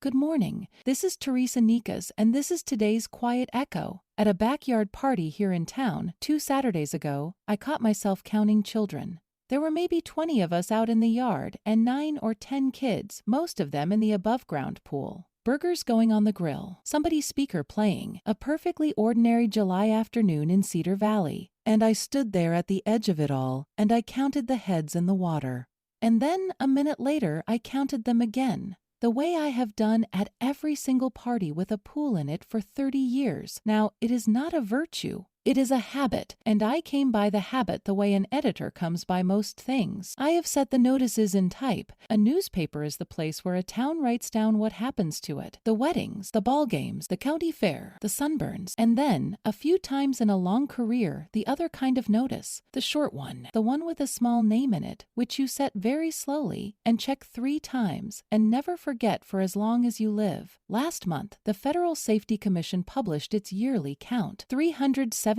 Good morning. This is Teresa Nikas, and this is today's Quiet Echo. At a backyard party here in town, 2 Saturdays ago, I caught myself counting children. There were maybe 20 of us out in the yard, and 9 or 10 kids, most of them in the above-ground pool. Burgers going on the grill, somebody's speaker playing, a perfectly ordinary July afternoon in Cedar Valley. And I stood there at the edge of it all, and I counted the heads in the water. And then, a minute later, I counted them again, the way I have done at every single party with a pool in it for 30 years. Now, it is not a virtue. It is a habit, and I came by the habit the way an editor comes by most things. I have set the notices in type. A newspaper is the place where a town writes down what happens to it. The weddings, the ball games, the county fair, the sunburns, and then, a few times in a long career, the other kind of notice, the short one, the one with a small name in it, which you set very slowly and check 3 times and never forget for as long as you live. Last month, the Federal Safety Commission published its yearly count. 379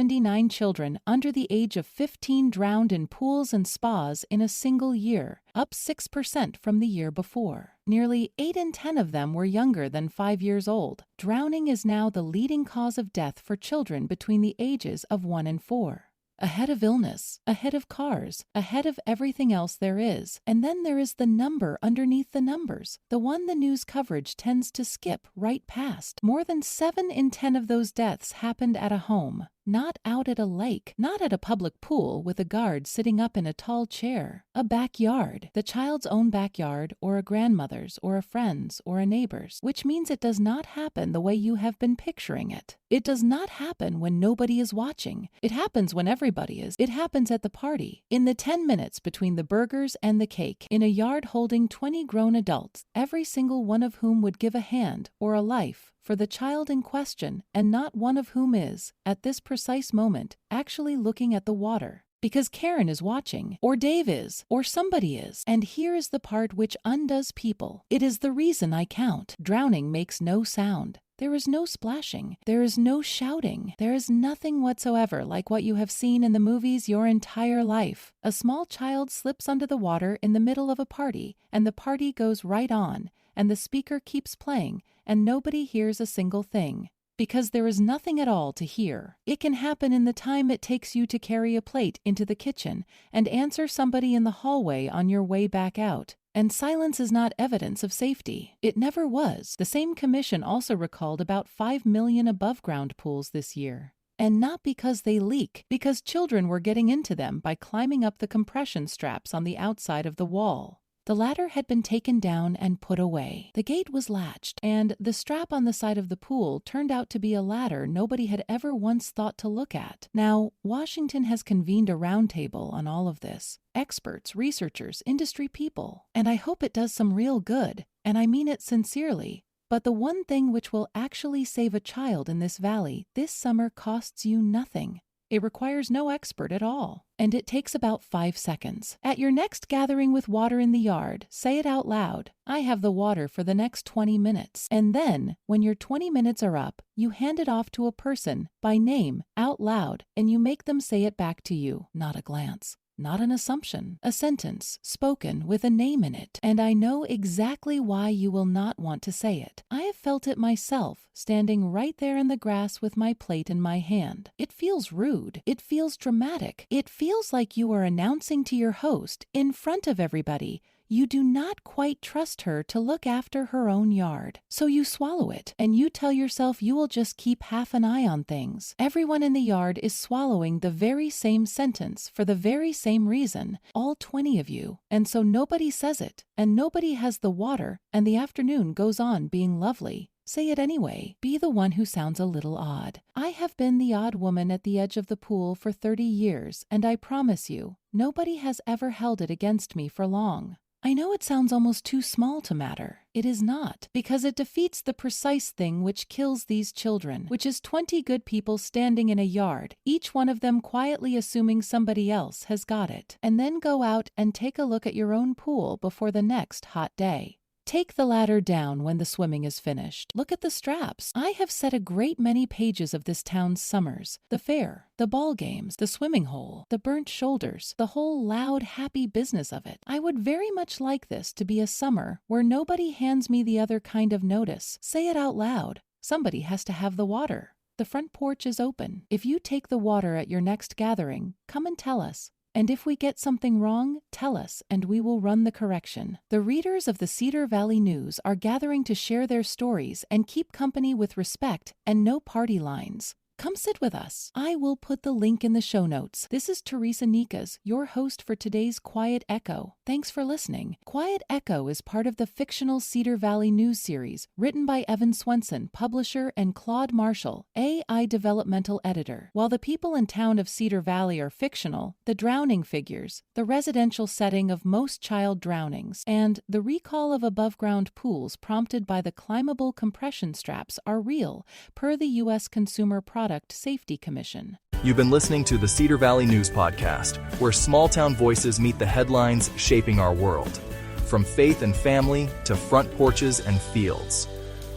children under the age of 15 drowned in pools and spas in a single year, up 6% from the year before. Nearly 8 in 10 of them were younger than 5 years old. Drowning is now the leading cause of death for children between the ages of 1 and 4. Ahead of illness, ahead of cars, ahead of everything else there is. And then there is the number underneath the numbers, the one the news coverage tends to skip right past. More than 7 in 10 of those deaths happened at a home, not out at a lake, not at a public pool with a guard sitting up in a tall chair. A backyard, the child's own backyard, or a grandmother's, or a friend's, or a neighbor's, which means it does not happen the way you have been picturing it. It does not happen when nobody is watching. It happens when everybody is. It happens at the party, in the 10 minutes between the burgers and the cake, in a yard holding 20 grown adults, every single one of whom would give a hand, or a life, for the child in question, and not one of whom is, at this precise moment, actually looking at the water. Because Karen is watching, or Dave is, or somebody is. And here is the part which undoes people. It is the reason I count. Drowning makes no sound. There is no splashing. There is no shouting. There is nothing whatsoever like what you have seen in the movies your entire life. A small child slips under the water in the middle of a party, and the party goes right on, and the speaker keeps playing, and nobody hears a single thing. Because there is nothing at all to hear. It can happen in the time it takes you to carry a plate into the kitchen and answer somebody in the hallway on your way back out. And silence is not evidence of safety. It never was. The same commission also recalled about 5 million above-ground pools this year. And not because they leak, because children were getting into them by climbing up the compression straps on the outside of the wall. The ladder had been taken down and put away. The gate was latched, and the strap on the side of the pool turned out to be a ladder nobody had ever once thought to look at. Now, Washington has convened a roundtable on all of this. Experts, researchers, industry people. And I hope it does some real good, and I mean it sincerely. But the one thing which will actually save a child in this valley this summer costs you nothing. It requires no expert at all, and it takes about 5 seconds. At your next gathering with water in the yard, say it out loud. I have the water for the next 20 minutes. And then, when your 20 minutes are up, you hand it off to a person, by name, out loud, and you make them say it back to you, not a glance. Not an assumption, a sentence, spoken with a name in it. And I know exactly why you will not want to say it. I have felt it myself, standing right there in the grass with my plate in my hand. It feels rude. It feels dramatic. It feels like you are announcing to your host, in front of everybody, you do not quite trust her to look after her own yard. So you swallow it, and you tell yourself you will just keep half an eye on things. Everyone in the yard is swallowing the very same sentence for the very same reason, all 20 of you. And so nobody says it, and nobody has the water, and the afternoon goes on being lovely. Say it anyway. Be the one who sounds a little odd. I have been the odd woman at the edge of the pool for 30 years, and I promise you, nobody has ever held it against me for long. I know it sounds almost too small to matter. It is not, because it defeats the precise thing which kills these children, which is 20 good people standing in a yard, each one of them quietly assuming somebody else has got it, and then go out and take a look at your own pool before the next hot day. Take the ladder down when the swimming is finished. Look at the straps. I have set a great many pages of this town's summers. The fair, the ball games, the swimming hole, the burnt shoulders, the whole loud, happy business of it. I would very much like this to be a summer where nobody hands me the other kind of notice. Say it out loud. Somebody has to have the water. The front porch is open. If you take the water at your next gathering, come and tell us. And if we get something wrong, tell us, and we will run the correction. The readers of the Cedar Valley News are gathering to share their stories and keep company with respect and no party lines. Come sit with us. I will put the link in the show notes. This is Teresa Nikas, your host for today's Quiet Echo. Thanks for listening. Quiet Echo is part of the fictional Cedar Valley News series, written by Evan Swenson, publisher, and Claude Marshall, AI developmental editor. While the people in town of Cedar Valley are fictional, the drowning figures, the residential setting of most child drownings, and the recall of above-ground pools prompted by the climbable compression straps are real, per the U.S. Consumer Product Safety Commission. You've been listening to the Cedar Valley News Podcast, where small-town voices meet the headlines shaping our world. From faith and family to front porches and fields.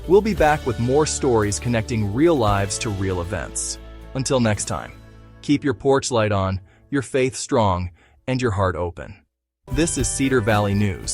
We'll be back with more stories connecting real lives to real events. Until next time, keep your porch light on, your faith strong, and your heart open. This is Cedar Valley News.